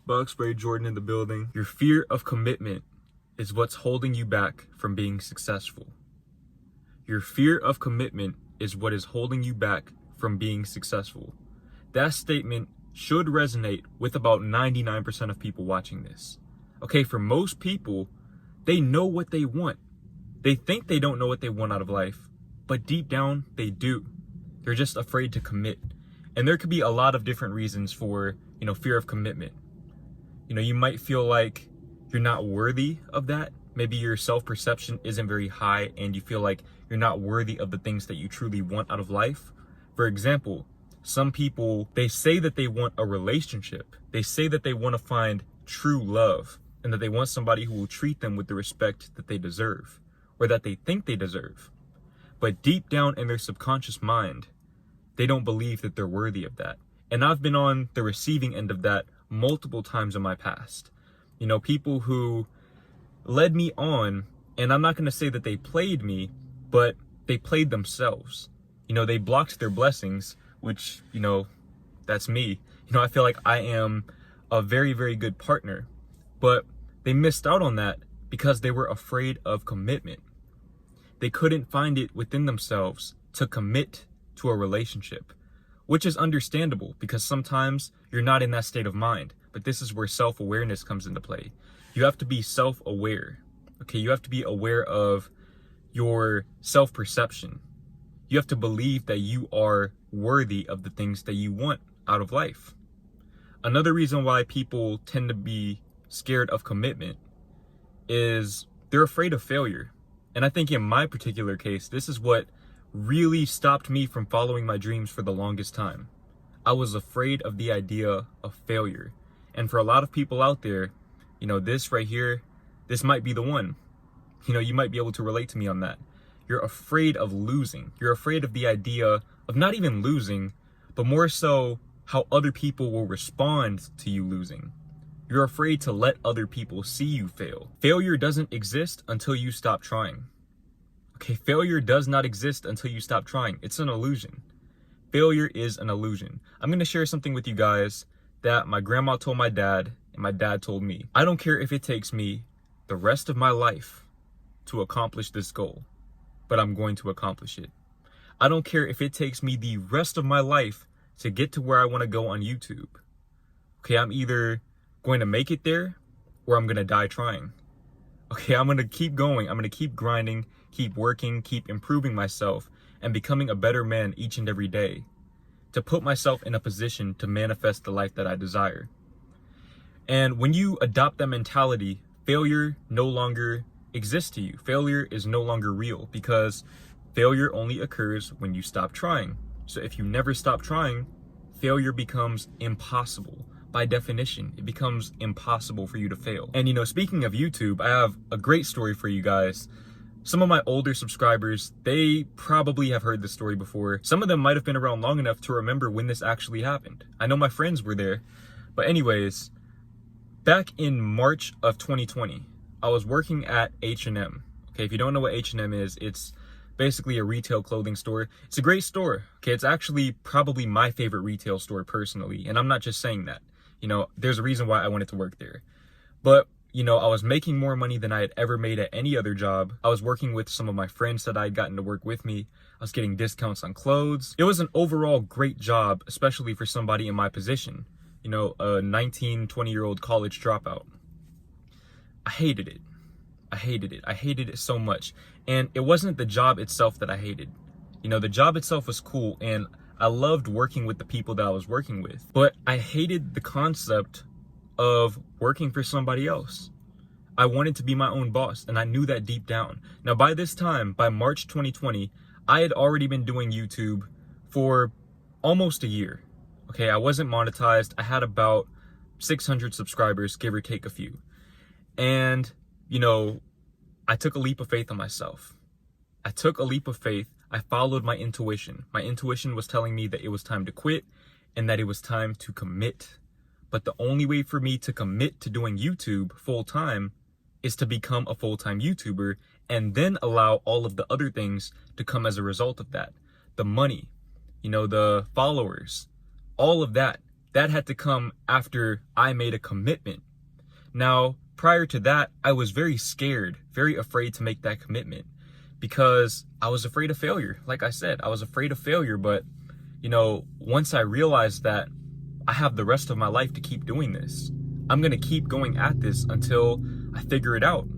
Box Spray Jordan in the building. Your fear of commitment is what's holding you back from being successful. Your fear of commitment is what is holding you back from being successful. That statement should resonate with about 99% of people watching this. Okay, for most people, they know what they want. They think they don't know what they want out of life, but deep down, they do. They're just afraid to commit. And there could be a lot of different reasons for, fear of commitment. You might feel like you're not worthy of that. Maybe your self-perception isn't very high and you feel like you're not worthy of the things that you truly want out of life. For example, some people, they say that they want a relationship. They say that they want to find true love and that they want somebody who will treat them with the respect that they deserve or that they think they deserve. But deep down in their subconscious mind, they don't believe that they're worthy of that. And I've been on the receiving end of that multiple times in my past. People who led me on, and I'm not going to say that they played me, but they played themselves. They blocked their blessings, which, that's me. I feel like I am a very, very good partner, but they missed out on that because they were afraid of commitment. They couldn't find it within themselves to commit to a relationship, which is understandable because sometimes you're not in that state of mind. But this is where self-awareness comes into play. You have to be self-aware. Okay, you have to be aware of your self-perception. You have to believe that you are worthy of the things that you want out of life. Another reason why people tend to be scared of commitment is they're afraid of failure. And I think in my particular case, this is what really stopped me from following my dreams for the longest time. I was afraid of the idea of failure. And for a lot of people out there, this right here, this might be the one. You might be able to relate to me on that. You're afraid of losing. You're afraid of the idea of not even losing, but more so how other people will respond to you losing. You're afraid to let other people see you fail. Failure doesn't exist until you stop trying. Okay, failure does not exist until you stop trying. It's an illusion. Failure is an illusion. I'm going to share something with you guys that my grandma told my dad and my dad told me. I don't care if it takes me the rest of my life to accomplish this goal, but I'm going to accomplish it. I don't care if it takes me the rest of my life to get to where I want to go on YouTube. Okay, I'm either going to make it there or I'm going to die trying. Okay, I'm going to keep going. I'm going to keep grinding, keep working, keep improving myself and becoming a better man each and every day to put myself in a position to manifest the life that I desire. And when you adopt that mentality, failure no longer exists to you. Failure is no longer real because failure only occurs when you stop trying. So if you never stop trying, failure becomes impossible. By definition, it becomes impossible for you to fail. And speaking of YouTube, I have a great story for you guys. Some of my older subscribers, they probably have heard this story before. Some of them might have been around long enough to remember when this actually happened. I know my friends were there. But anyways, back in March of 2020, I was working at H&M. Okay, if you don't know what H&M is, it's basically a retail clothing store. It's a great store. Okay, it's actually probably my favorite retail store personally. And I'm not just saying that. There's a reason why I wanted to work there. But, I was making more money than I had ever made at any other job. I was working with some of my friends that I had gotten to work with me. I was getting discounts on clothes. It was an overall great job, especially for somebody in my position. A 19, 20-year-old college dropout. I hated it. I hated it so much. And it wasn't the job itself that I hated. The job itself was cool and I loved working with the people that I was working with, but I hated the concept of working for somebody else. I wanted to be my own boss and I knew that deep down. Now by this time, by March 2020, I had already been doing YouTube for almost a year. Okay, I wasn't monetized. I had about 600 subscribers, give or take a few. And, I took a leap of faith on myself. I took a leap of faith. I followed my intuition. My intuition was telling me that it was time to quit and that it was time to commit. But the only way for me to commit to doing YouTube full time is to become a full-time YouTuber and then allow all of the other things to come as a result of that. The money, the followers, all of that that had to come after I made a commitment. Now, prior to that, I was very scared, very afraid to make that commitment because I was afraid of failure. Like I said, I was afraid of failure. But, once I realized that I have the rest of my life to keep doing this, I'm going to keep going at this until I figure it out,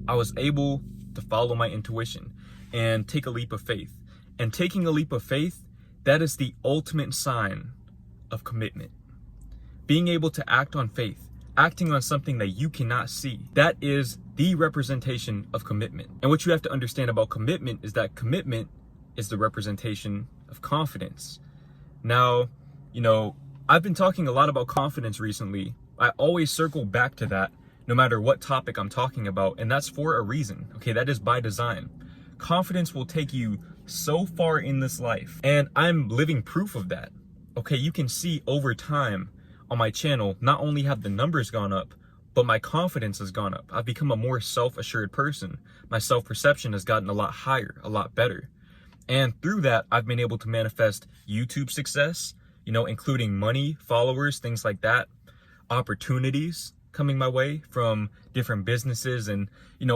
I was able to follow my intuition and take a leap of faith. And taking a leap of faith, that is the ultimate sign of commitment. Being able to act on faith, acting on something that you cannot see, that is the representation of commitment. And what you have to understand about commitment is that commitment is the representation of confidence. Now, I've been talking a lot about confidence recently. I always circle back to that no matter what topic I'm talking about, and that's for a reason. Okay, that is by design. Confidence will take you so far in this life, and I'm living proof of that. Okay, you can see over time on my channel, not only have the numbers gone up, but my confidence has gone up. I've become a more self-assured person. My self-perception has gotten a lot higher, a lot better. And through that, I've been able to manifest YouTube success, including money, followers, things like that, opportunities coming my way from different businesses and,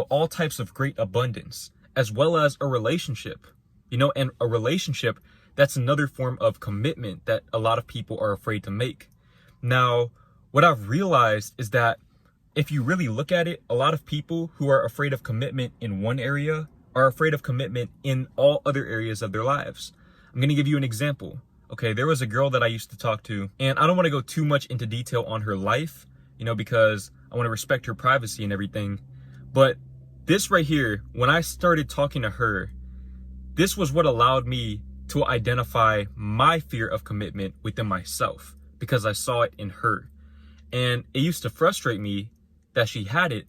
all types of great abundance, as well as a relationship, and a relationship, that's another form of commitment that a lot of people are afraid to make. Now, what I've realized is that if you really look at it, a lot of people who are afraid of commitment in one area are afraid of commitment in all other areas of their lives. I'm going to give you an example. Okay, there was a girl that I used to talk to, and I don't want to go too much into detail on her life, because I want to respect her privacy and everything. But this right here, when I started talking to her, this was what allowed me to identify my fear of commitment within myself, because I saw it in her. And it used to frustrate me that she had it,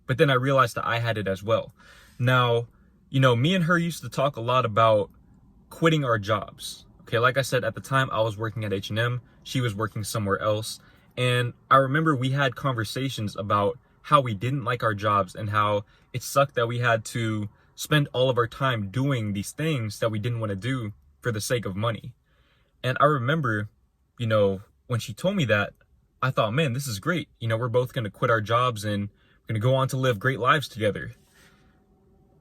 but then I realized that I had it as well. Now, me and her used to talk a lot about quitting our jobs. Okay, like I said, at the time I was working at H&M, she was working somewhere else. And I remember we had conversations about how we didn't like our jobs and how it sucked that we had to spend all of our time doing these things that we didn't want to do for the sake of money. And I remember, when she told me that, I thought, man, this is great. We're both going to quit our jobs and we're going to go on to live great lives together.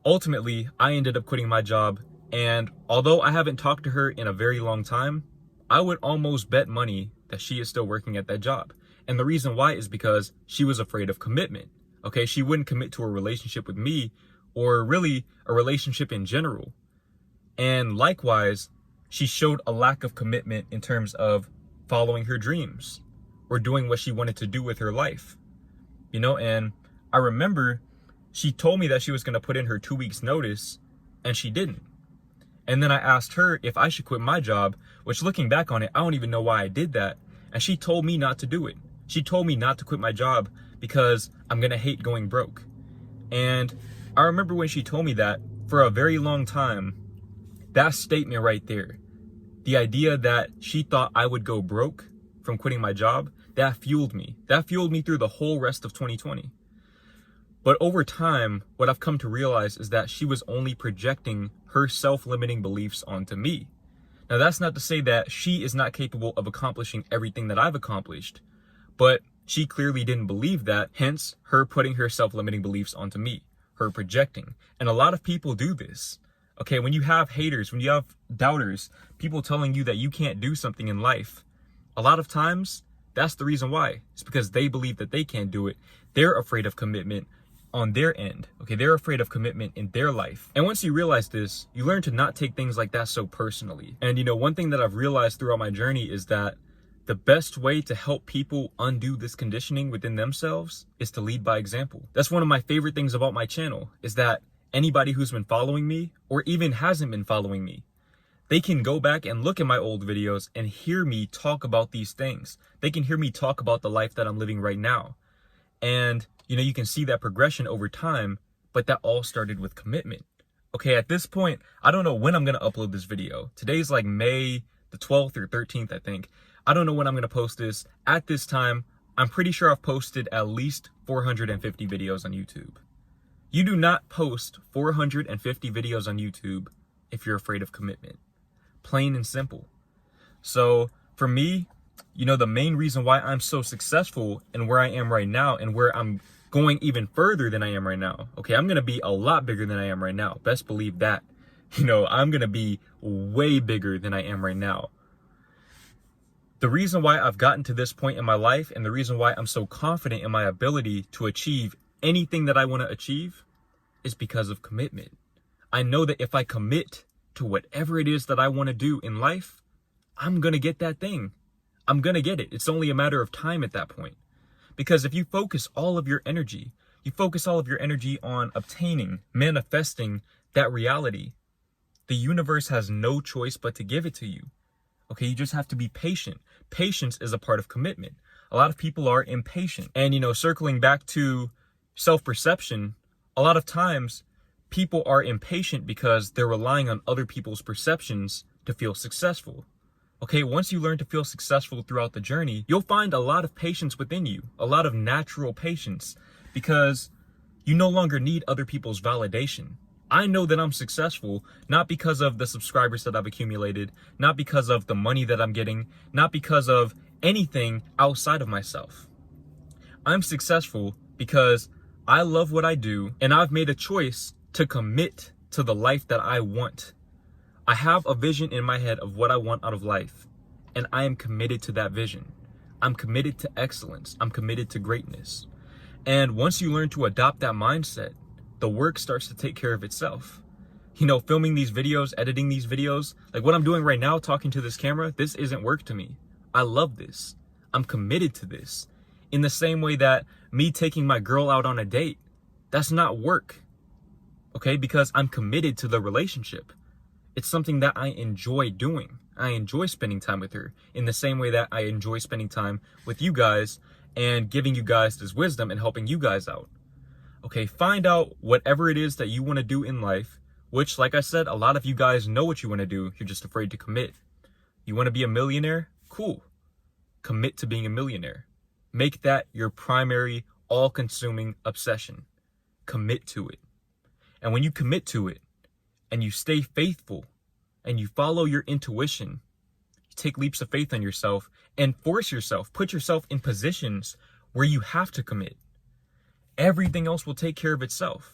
Ultimately, I ended up quitting my job. And although I haven't talked to her in a very long time, I would almost bet money that she is still working at that job. And the reason why is because she was afraid of commitment. Okay, she wouldn't commit to a relationship with me or really a relationship in general. And likewise, she showed a lack of commitment in terms of following her dreams or doing what she wanted to do with her life. And I remember she told me that she was going to put in her 2 weeks notice, and she didn't. And then I asked her if I should quit my job, which looking back on it, I don't even know why I did that. And she told me not to do it. She told me not to quit my job because I'm going to hate going broke. And I remember when she told me that, for a very long time, that statement right there, the idea that she thought I would go broke from quitting my job, that fueled me. That fueled me through the whole rest of 2020. But over time, what I've come to realize is that she was only projecting her self-limiting beliefs onto me. Now, that's not to say that she is not capable of accomplishing everything that I've accomplished, but she clearly didn't believe that, hence her putting her self-limiting beliefs onto me, her projecting. And a lot of people do this. Okay, when you have haters, when you have doubters, people telling you that you can't do something in life, a lot of times, that's the reason why. It's because they believe that they can't do it. They're afraid of commitment on their end. Okay, they're afraid of commitment in their life. And once you realize this, you learn to not take things like that so personally. And one thing that I've realized throughout my journey is that the best way to help people undo this conditioning within themselves is to lead by example. That's one of my favorite things about my channel, is that anybody who's been following me or even hasn't been following me, they can go back and look at my old videos and hear me talk about these things. They can hear me talk about the life that I'm living right now. And you can see that progression over time, but that all started with commitment. Okay, at this point, I don't know when I'm going to upload this video. Today's like May the 12th or 13th, I think. I don't know when I'm going to post this. At this time, I'm pretty sure I've posted at least 450 videos on YouTube. You do not post 450 videos on YouTube if you're afraid of commitment. Plain and simple. So for me, You know, the main reason why I'm so successful and where I am right now and where I'm going even further than I am right now. Okay, I'm going to be a lot bigger than I am right now. Best believe that. You know, I'm going to be way bigger than I am right now. The reason why I've gotten to this point in my life and the reason why I'm so confident in my ability to achieve anything that I want to achieve is because of commitment. I know that if I commit to whatever it is that I want to do in life, I'm going to get that thing. I'm going to get it. It's only a matter of time at that point. Because if you focus all of your energy, on obtaining, manifesting that reality, the universe has no choice but to give it to you. Okay, you just have to be patient. Patience is a part of commitment. A lot of people are impatient. And, you know, circling back to self-perception, a lot of times people are impatient because they're relying on other people's perceptions to feel successful. Okay, once you learn to feel successful throughout the journey, you'll find a lot of patience within you, a lot of natural patience, because you no longer need other people's validation. I know that I'm successful, not because of the subscribers that I've accumulated, not because of the money that I'm getting, not because of anything outside of myself. I'm successful because I love what I do, and I've made a choice to commit to the life that I want. I have a vision in my head of what I want out of life, and I am committed to that vision. I'm committed to excellence. I'm committed to greatness. And once you learn to adopt that mindset, the work starts to take care of itself. You know, filming these videos, editing these videos, like what I'm doing right now, talking to this camera, this isn't work to me. I love this. I'm committed to this. In the same way that me taking my girl out on a date, that's not work. Okay, because I'm committed to the relationship. It's something that I enjoy doing. I enjoy spending time with her in the same way that I enjoy spending time with you guys and giving you guys this wisdom and helping you guys out. Okay, find out whatever it is that you want to do in life, which, like I said, a lot of you guys know what you want to do. You're just afraid to commit. You want to be a millionaire? Cool. Commit to being a millionaire. Make that your primary, all-consuming obsession. Commit to it. And when you commit to it, and you stay faithful, and you follow your intuition, you take leaps of faith on yourself, and force yourself, put yourself in positions where you have to commit. Everything else will take care of itself.